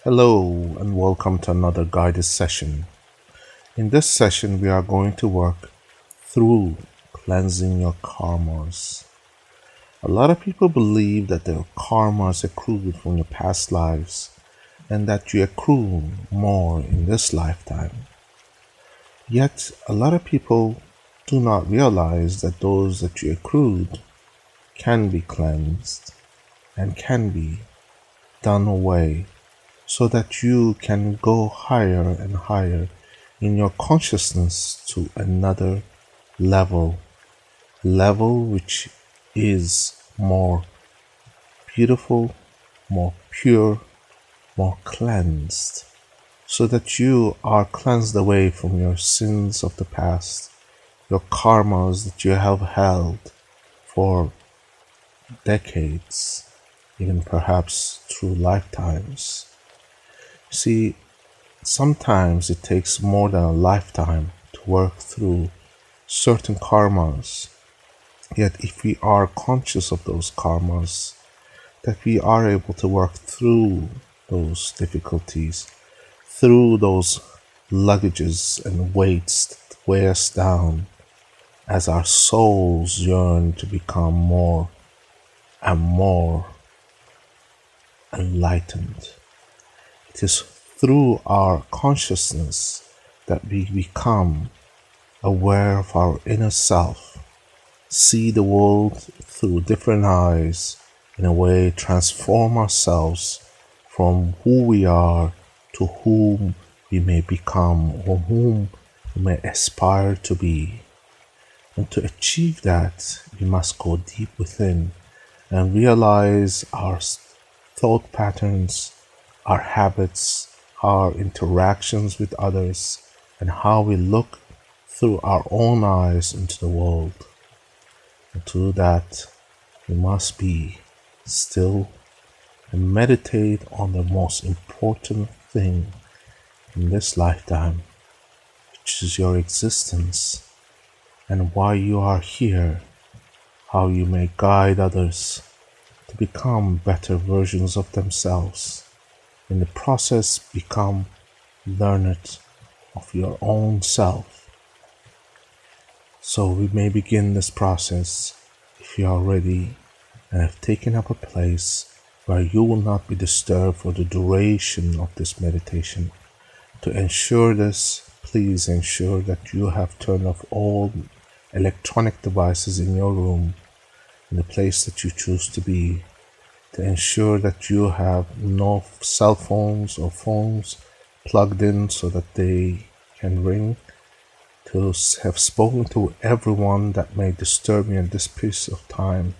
Hello and welcome to another guided session. In this session, we are going to work through cleansing your karmas. A lot of people believe that their karmas accrued from your past lives and that you accrue more in this lifetime. Yet, a lot of people do not realize that those that you accrued can be cleansed and can be done away so that you can go higher and higher in your consciousness to another level which is more beautiful, more pure, more cleansed, so that you are cleansed away from your sins of the past, your karmas that you have held for decades, even perhaps through lifetimes. See, sometimes it takes more than a lifetime to work through certain karmas. Yet, if we are conscious of those karmas, that we are able to work through those difficulties, through those luggages and weights that weigh us down, as our souls yearn to become more and more enlightened. It is through our consciousness that we become aware of our inner self, see the world through different eyes, in a way transform ourselves from who we are to whom we may become or whom we may aspire to be. And to achieve that, we must go deep within and realize our thought patterns, our habits, our interactions with others, and how we look through our own eyes into the world. And to do that, we must be still and meditate on the most important thing in this lifetime, which is your existence and why you are here, how you may guide others to become better versions of themselves. In the process, become learned of your own self. So we may begin this process if you are ready and have taken up a place where you will not be disturbed for the duration of this meditation. To ensure this, please ensure that you have turned off all electronic devices in your room, in the place that you choose to be, to ensure that you have no cell phones or phones plugged in so that they can ring, to have spoken to everyone that may disturb you at this piece of time,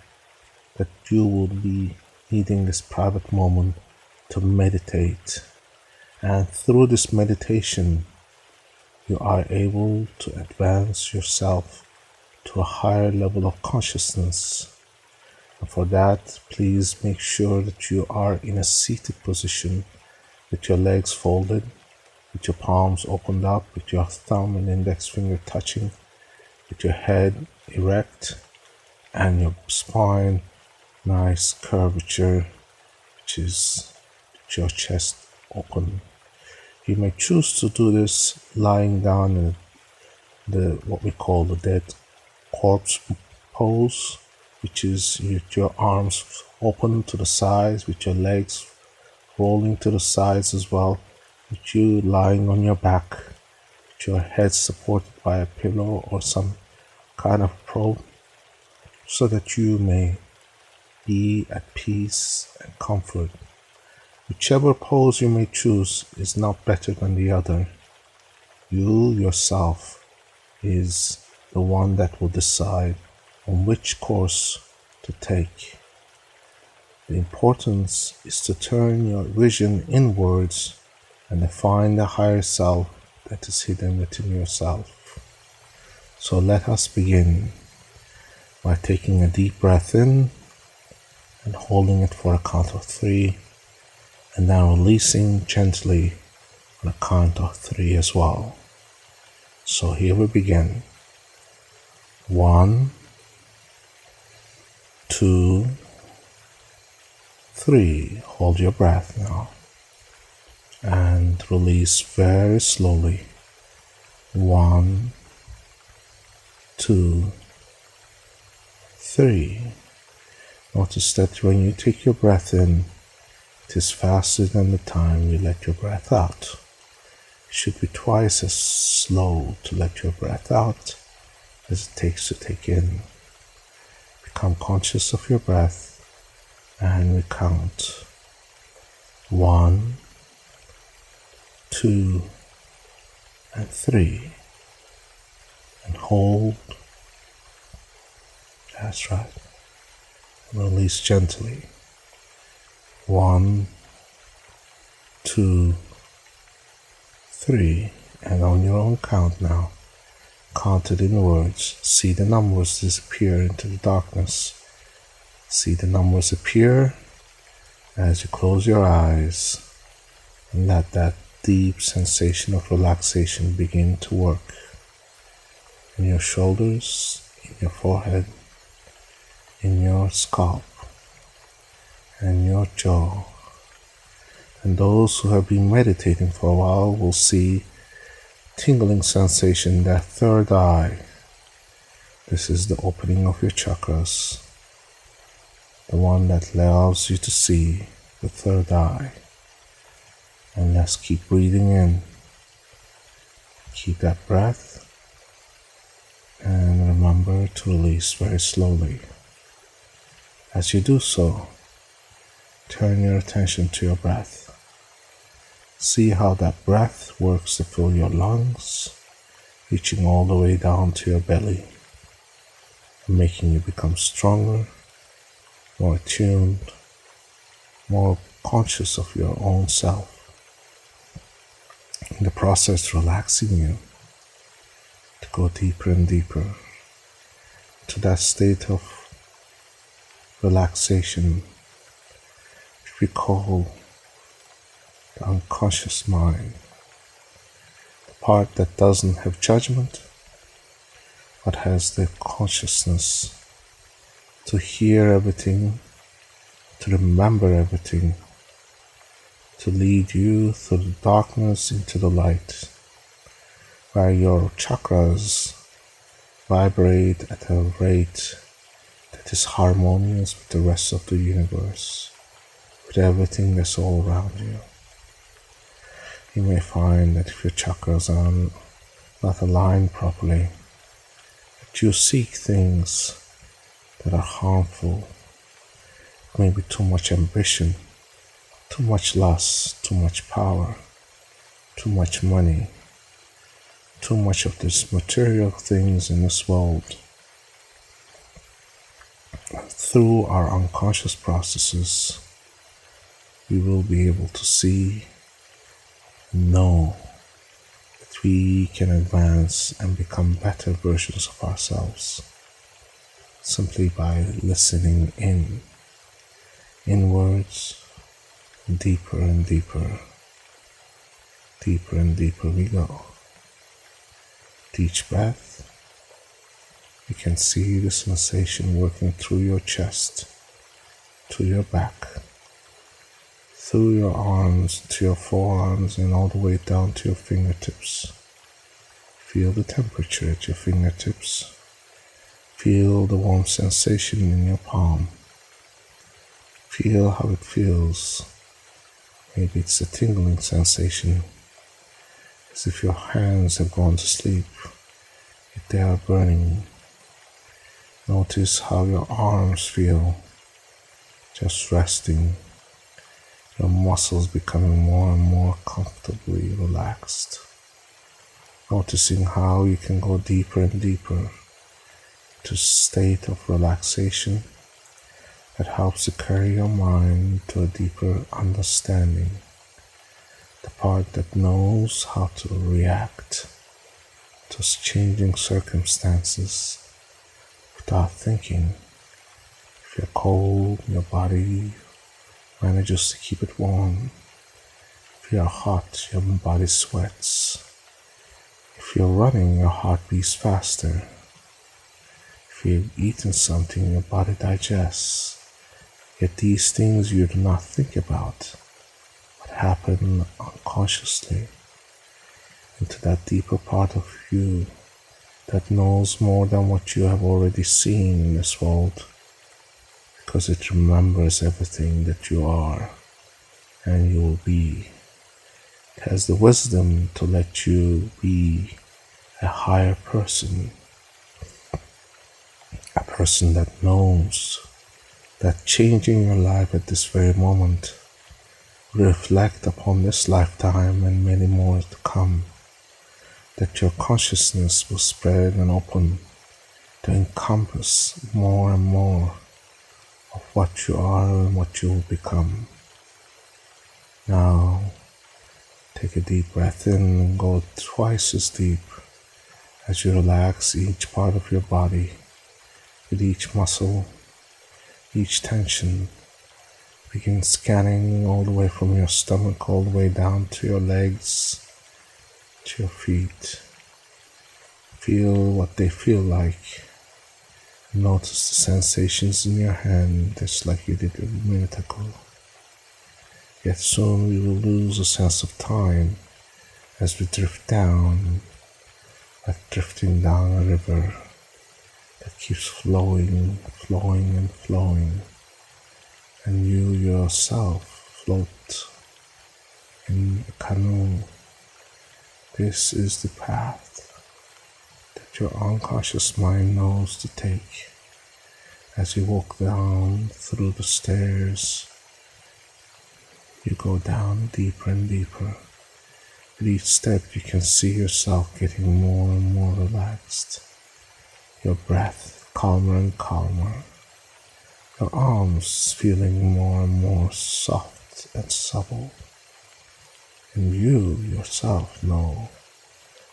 that you will be needing this private moment to meditate. And through this meditation, you are able to advance yourself to a higher level of consciousness. And for that, please make sure that you are in a seated position with your legs folded, with your palms opened up, with your thumb and index finger touching, with your head erect and your spine nice curvature, which is your chest open. You may choose to do this lying down in the what we call the dead corpse pose, which is with your arms open to the sides, with your legs rolling to the sides as well, with you lying on your back, with your head supported by a pillow or some kind of probe, so that you may be at peace and comfort. Whichever pose you may choose is not better than the other. You yourself is the one that will decide on which course to take. The importance is to turn your vision inwards and to find the higher self that is hidden within yourself. So let us begin by taking a deep breath in and holding it for a count of 3, and now releasing gently on a count of 3 as well. So here we begin. 1, 2, 3. Hold your breath now. and release very slowly. 1, 2, 3. Notice that when you take your breath in, it is faster than the time you let your breath out. It should be twice as slow to let your breath out as it takes to take in. Become conscious of your breath and we count. 1, 2, and 3. And hold. That's right. Release gently. 1, 2, 3. And on your own count now, count it inwards. See the numbers disappear into the darkness. See the numbers appear as you close your eyes and let that deep sensation of relaxation begin to work in your shoulders, in your forehead, in your scalp, and your jaw. And those who have been meditating for a while will see tingling sensation in their third eye. This is the opening of your chakras, the one that allows you to see the third eye. And let's keep breathing in. Keep that breath and remember to release very slowly. As you do so, turn your attention to your breath. See how that breath works to fill your lungs, reaching all the way down to your belly, and making you become stronger, more attuned, more conscious of your own self. In the process, relaxing you to go deeper and deeper to that state of relaxation which we call the unconscious mind, the part that doesn't have judgment but has the consciousness to hear everything, to remember everything, to lead you through the darkness into the light, where your chakras vibrate at a rate that is harmonious with the rest of the universe, with everything that's all around you. You may find that if your chakras are not aligned properly, that you seek things that are harmful, maybe too much ambition, too much lust, too much power, too much money, too much of these material things in this world. Through our unconscious processes, we will be able to see and know that we can advance and become better versions of ourselves simply by listening inwards. Deeper and deeper, deeper and deeper we go. With each breath, you can see the sensation working through your chest, to your back, through your arms, to your forearms, and all the way down to your fingertips. Feel the temperature at your fingertips. Feel the warm sensation in your palm. Feel how it feels. Maybe it's a tingling sensation, as if your hands have gone to sleep, yet they are burning. Notice how your arms feel, just resting, your muscles becoming more and more comfortably relaxed. Noticing how you can go deeper and deeper to a state of relaxation that helps to carry your mind to a deeper understanding, the part that knows how to react to changing circumstances without thinking. If you're cold, your body manages to keep it warm. If you're hot, your body sweats. If you're running, your heart beats faster. If you've eaten something, your body digests. Yet these things you do not think about, but happen unconsciously into that deeper part of you that knows more than what you have already seen in this world, because it remembers everything that you are and you will be. It has the wisdom to let you be a higher person, a person that knows that changing your life at this very moment reflect upon this lifetime and many more to come, that your consciousness will spread and open to encompass more and more of what you are and what you will become. Now, take a deep breath in and go twice as deep as you relax each part of your body with each muscle, each tension. Begin scanning all the way from your stomach all the way down to your legs, to your feet. Feel what they feel like. Notice the sensations in your hand just like you did a minute ago. Yet soon we will lose a sense of time as we drift down, like drifting down a river that keeps flowing, flowing and flowing, and you yourself float in a canoe. This is the path that your unconscious mind knows to take as you walk down through the stairs. You go down deeper and deeper. With each step you can see yourself getting more and more relaxed, your breath calmer and calmer, your arms feeling more and more soft and supple. And you yourself know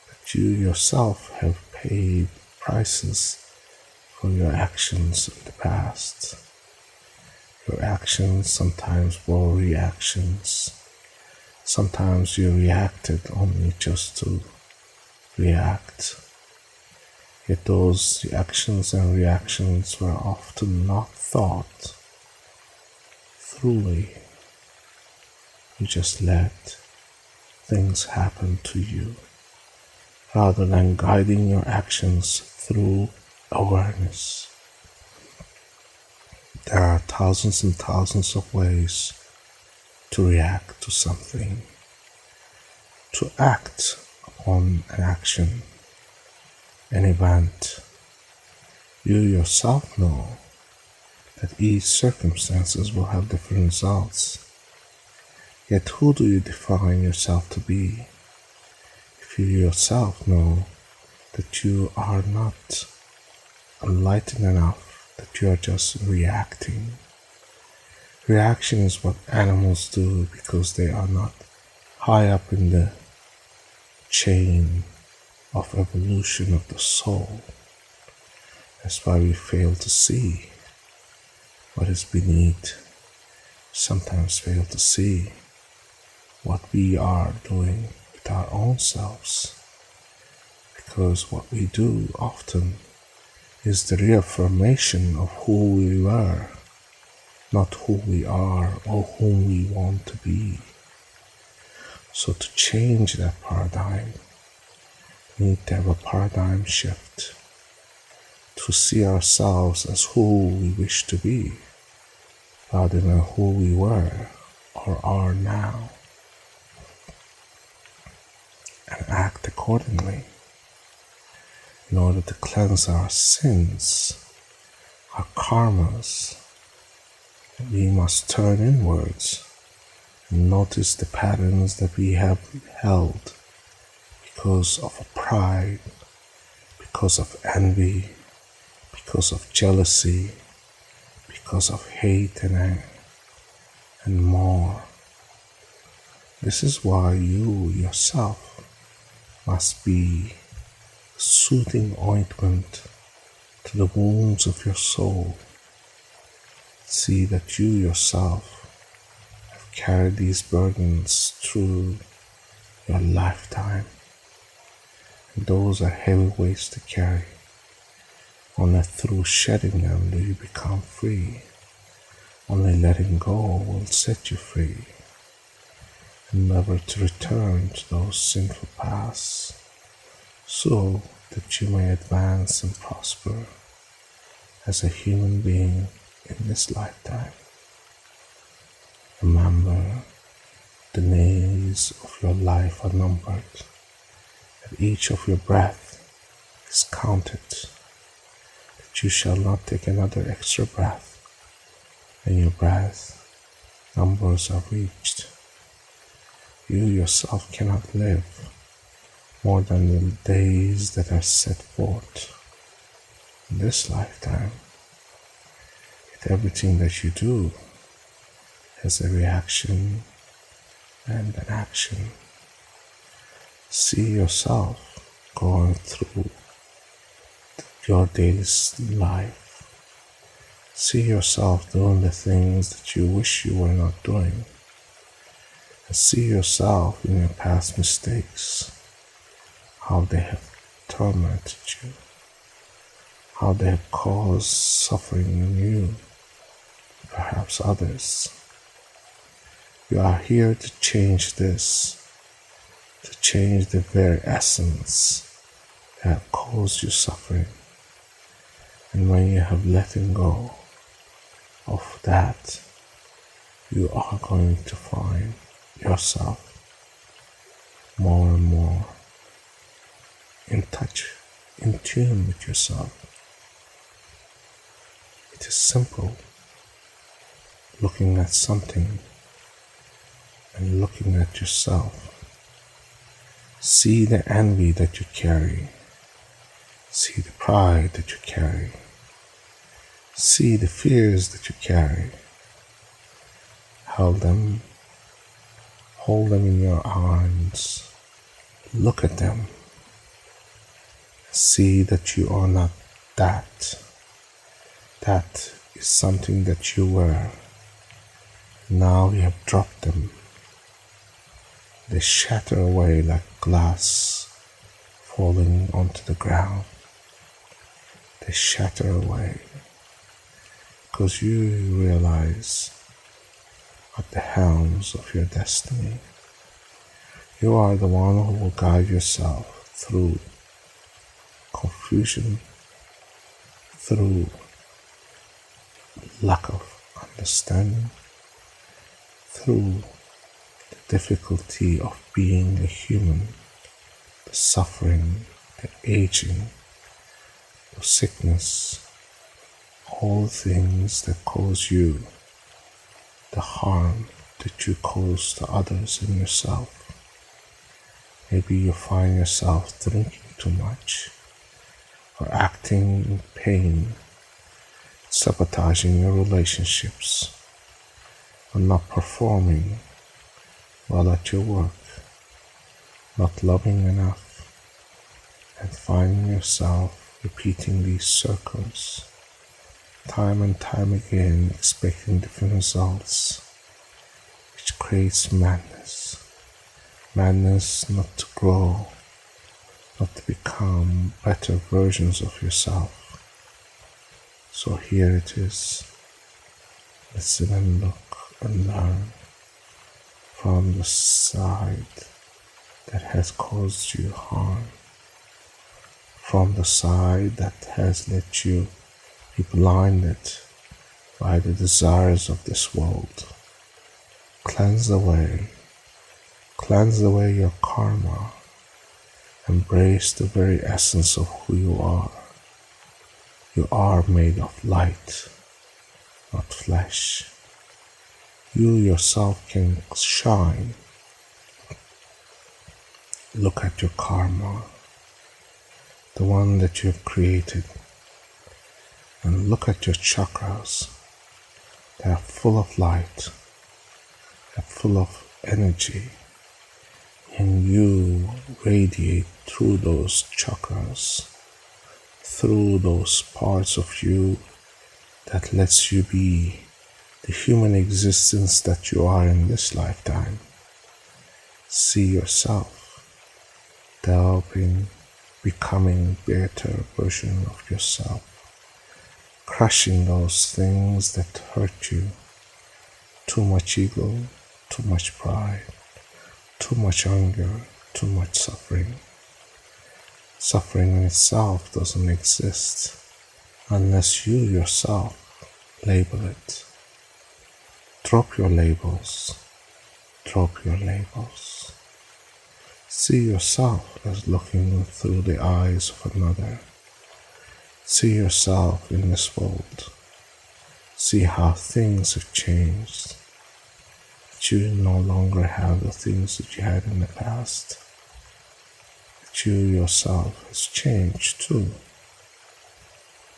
that you yourself have paid prices for your actions in the past. Your actions sometimes were reactions. Sometimes you reacted only just to react. Yet those actions and reactions were often not thought thoroughly. You just let things happen to you rather than guiding your actions through awareness. There are thousands and thousands of ways to react to something, to act upon an action, an event. You yourself know that each circumstances will have different results. Yet who do you define yourself to be if you yourself know that you are not enlightened enough, that you are just reacting? Reaction is what animals do because they are not high up in the chain of evolution of the soul. That's why we fail to see what is beneath. Sometimes fail to see what we are doing with our own selves, because what we do often is the reaffirmation of who we were, not who we are or whom we want to be. So to change that paradigm, we need to have a paradigm shift to see ourselves as who we wish to be rather than who we were or are now, and act accordingly in order to cleanse our sins, our karmas. We must turn inwards and notice the patterns that we have held because of pride, because of envy, because of jealousy, because of hate and more. This is why you yourself must be soothing ointment to the wounds of your soul. See that you yourself have carried these burdens through your lifetime. And those are heavy weights to carry. Only through shedding them do you become free. Only letting go will set you free. and never to return to those sinful paths, so that you may advance and prosper as a human being in this lifetime. Remember, the days of your life are numbered, and each of your breath is counted, that you shall not take another extra breath, and your breath numbers are reached. You yourself cannot live more than the days that are set forth in this lifetime. Yet everything that you do has a reaction and an action. See yourself going through your daily life. See yourself doing the things that you wish you were not doing. And see yourself in your past mistakes, how they have tormented you, how they have caused suffering in you, perhaps others. You are here to change this, to change the very essence that have caused you suffering. And when you have letting go of that, you are going to find yourself more and more in touch, in tune with yourself. It is simple, looking at something and looking at yourself. See the envy that you carry. See the pride that you carry. See the fears that you carry. Hold them in your arms. Look at them. See that you are not that. That is something that you were. Now you have dropped them. They shatter away like glass falling onto the ground. They shatter away because you realize at the helms of your destiny. You are the one who will guide yourself through confusion, through lack of understanding, through the difficulty of being a human, the suffering, the aging, the sickness, all things that cause you the harm that you cause to others and yourself. Maybe you find yourself drinking too much, or acting in pain, sabotaging your relationships, or not performing well at your work, not loving enough, and finding yourself repeating these circles time and time again, expecting different results, which creates madness. Madness not to grow, not to become better versions of yourself. So here it is. Listen and look and learn from the side that has caused you harm, from the side that has let you be blinded by the desires of this world. Cleanse away your karma. Embrace the very essence of who you are. You are made of light, not flesh. You yourself can shine. Look at your karma, the one that you have created, and look at your chakras. They are full of light, they are full of energy, and you radiate through those chakras, through those parts of you that lets you be the human existence that you are in this lifetime. See yourself developing, becoming a better version of yourself, crushing those things that hurt you. Too much ego, too much pride, Too much anger, too much suffering. Suffering in itself doesn't exist unless you yourself label it. Drop your labels. Drop your labels. See yourself as looking through the eyes of another. See yourself in this world. See how things have changed. That you no longer have the things that you had in the past. That you yourself has changed too.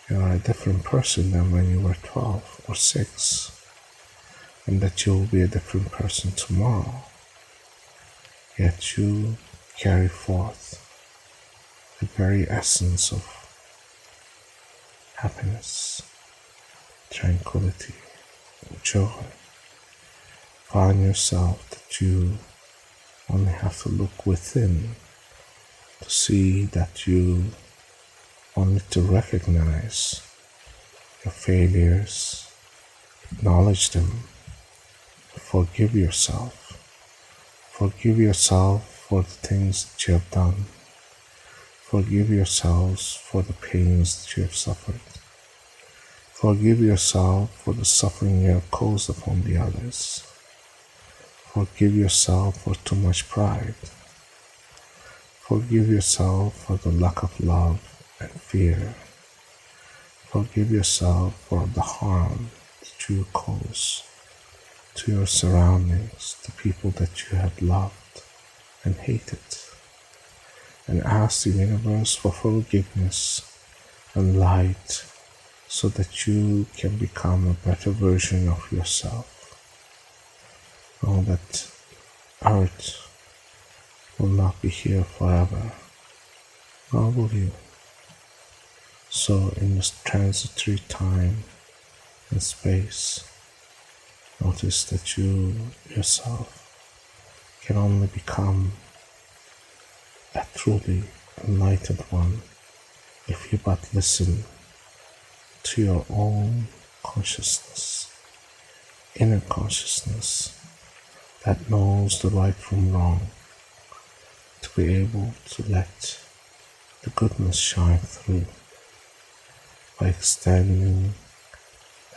You are a different person than when you were 12 or 6. And that you will be a different person tomorrow. Yet you carry forth the very essence of happiness, tranquility, joy. Find yourself that you only have to look within to see that you only to recognize your failures, acknowledge them, forgive yourself. Forgive yourself for the things that you have done. Forgive yourselves for the pains that you have suffered. Forgive yourself for the suffering you have caused upon the others. Forgive yourself for too much pride. Forgive yourself for the lack of love and fear. Forgive yourself for the harm that you cause to your surroundings, the people that you have loved and hated. And ask the universe for forgiveness and light so that you can become a better version of yourself. Know that earth will not be here forever, nor will you. So in this transitory time and space, notice that you yourself can only become a truly enlightened one if you but listen to your own consciousness, inner consciousness that knows the right from wrong, to be able to let the goodness shine through by extending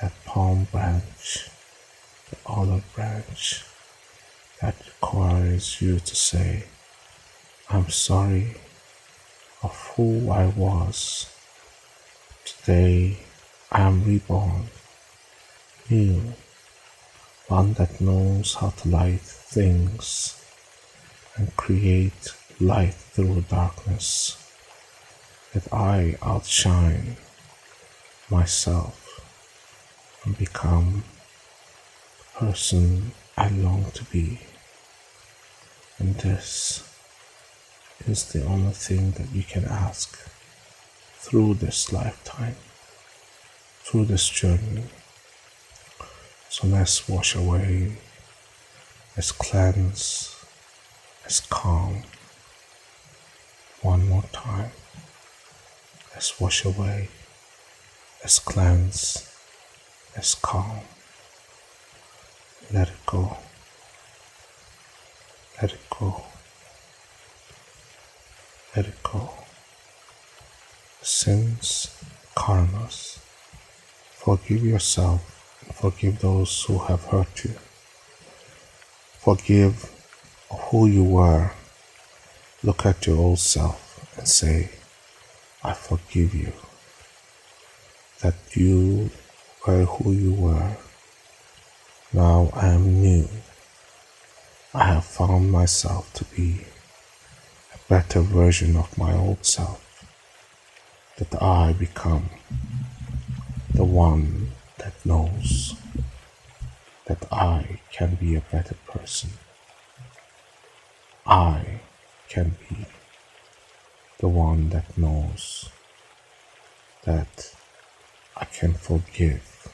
that palm branch, the olive branch that requires you to say, I'm sorry of who I was. Today I am reborn, new, one that knows how to light things and create light through darkness, that I outshine myself and become the person I long to be. And this is the only thing that you can ask through this lifetime, through this journey. So let's wash away, let's cleanse, let's calm. One more time. Let's wash away, let's cleanse, let's calm. Let it go. Let it go. Let it go. Sins, karmas. Forgive yourself and forgive those who have hurt you. Forgive who you were. Look at your old self and say, I forgive you. That you were who you were. Now I am new. I have found myself to be a better version of my old self. That I become the one that knows that I can be a better person. I can be the one that knows that I can forgive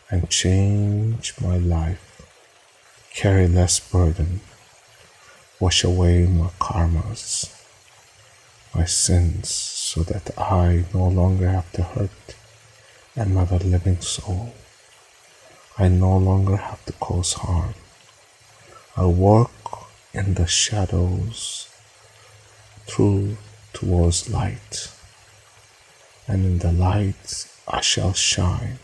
and change my life, carry less burden, wash away my karmas, my sins, so that I no longer have to hurt another living soul. I no longer have to cause harm. I work in the shadows through towards light, and in the light I shall shine,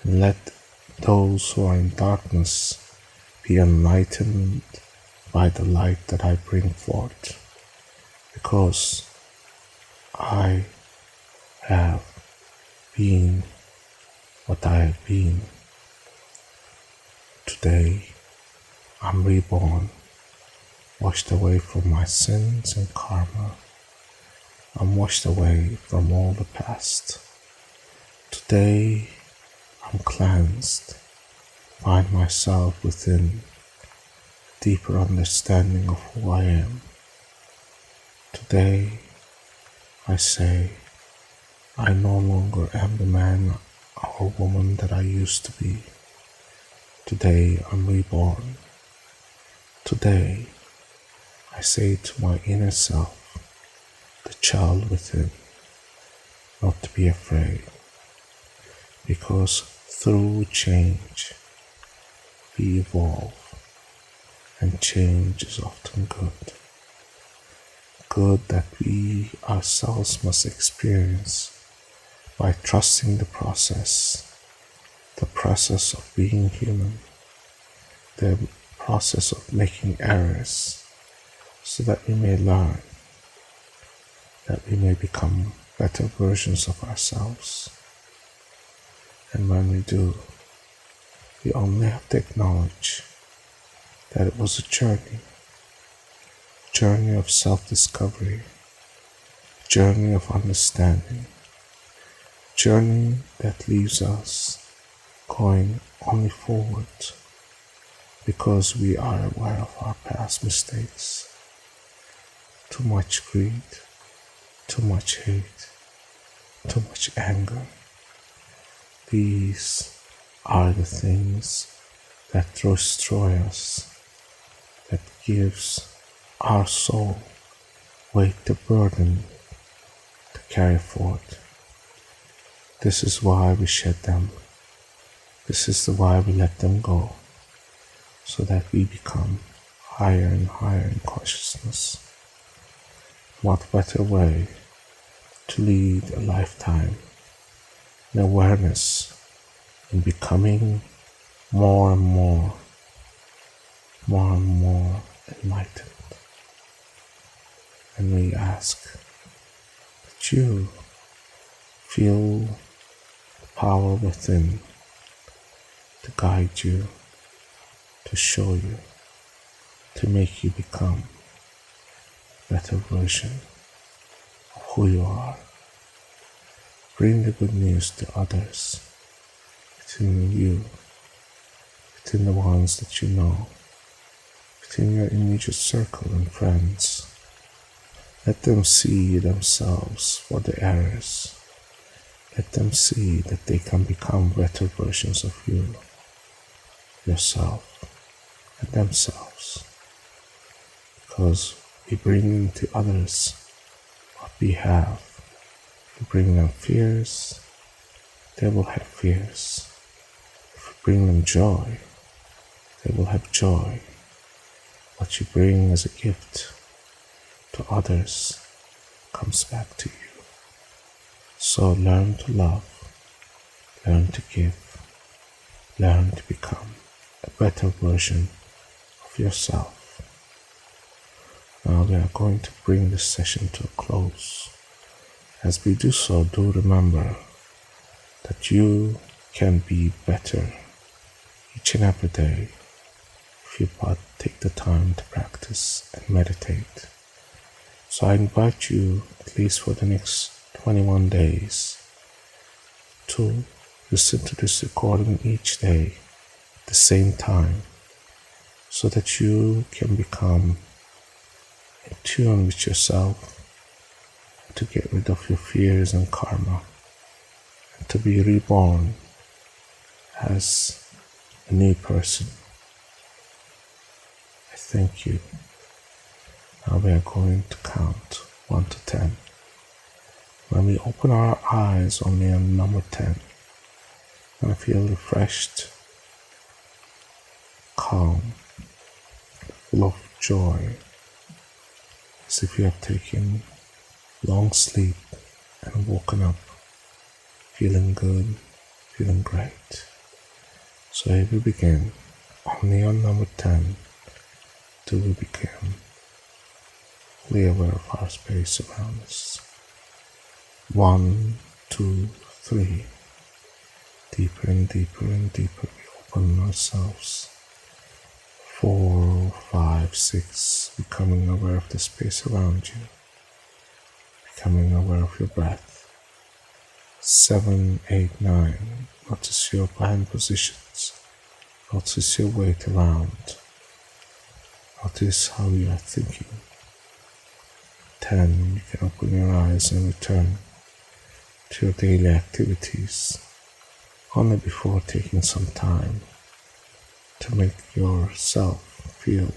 and let those who are in darkness be enlightened by the light that I bring forth, because I have been what I have been. Today I'm reborn, washed away from my sins and karma. I'm washed away from all the past. Today I'm cleansed, find myself within deeper understanding of who I am. Today I say, I no longer am the man or woman that I used to be. Today I'm reborn. Today I say to my inner self, the child within, not to be afraid, because through change we evolve, and change is often good. Good that we ourselves must experience by trusting the process of being human, the process of making errors, so that we may learn, that we may become better versions of ourselves. And when we do, we only have to acknowledge that it was a journey of self-discovery, a journey of understanding, a journey that leaves us going only forward, because we are aware of our past mistakes. Too much greed, too much hate, too much anger. These are the things that destroy us, that gives our soul weight, the burden to carry forth. This is why we shed them. This is why we let them go, so that we become higher and higher in consciousness. What better way to lead a lifetime in awareness, in becoming more and more enlightened. And we ask that you feel the power within to guide you, to show you, to make you become a better version of who you are. Bring the good news to others, within you, within the ones that you know, within your immediate circle and friends. Let them see themselves for the errors. Let them see that they can become better versions of you, yourself, and themselves. Because we bring into others what we have. If we bring them fears, they will have fears. If we bring them joy, they will have joy. What you bring as a gift to others comes back to you. So learn to love, learn to give, learn to become a better version of yourself. Now we are going to bring this session to a close. As we do so, do remember that you can be better each and every day if you but take the time to practice and meditate. So I invite you, at least for the next 21 days, to listen to this recording each day at the same time, so that you can become in tune with yourself, to get rid of your fears and karma, and to be reborn as a new person. I thank you. Now we are going to count 1 to 10. When we open our eyes only on number 10, I feel refreshed, calm, full of joy, as if you have taken long sleep and woken up feeling good, feeling great. So here we begin. Only on number 10 do we become fully aware of our space around us. 1, 2, 3. Deeper and deeper and deeper we open ourselves. 4, 5, 6. Becoming aware of the space around you. Becoming aware of your breath. 7, 8, 9. Notice your hand positions. Notice your weight around. Notice how you are thinking. 10. You can open your eyes and return to your daily activities, only before taking some time to make yourself feel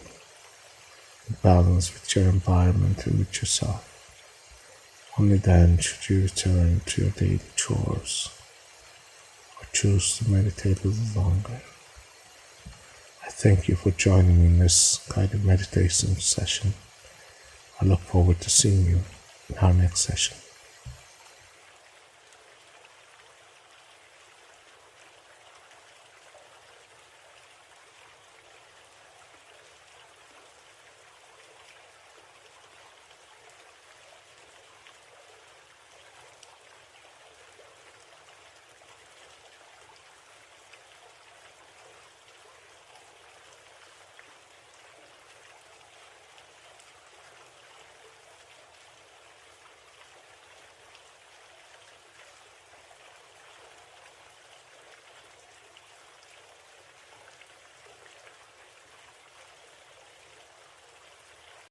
in balance with your environment and with yourself. Only then should you return to your daily chores or choose to meditate a little longer. I thank you for joining me in this guided meditation session. I look forward to seeing you in our next session.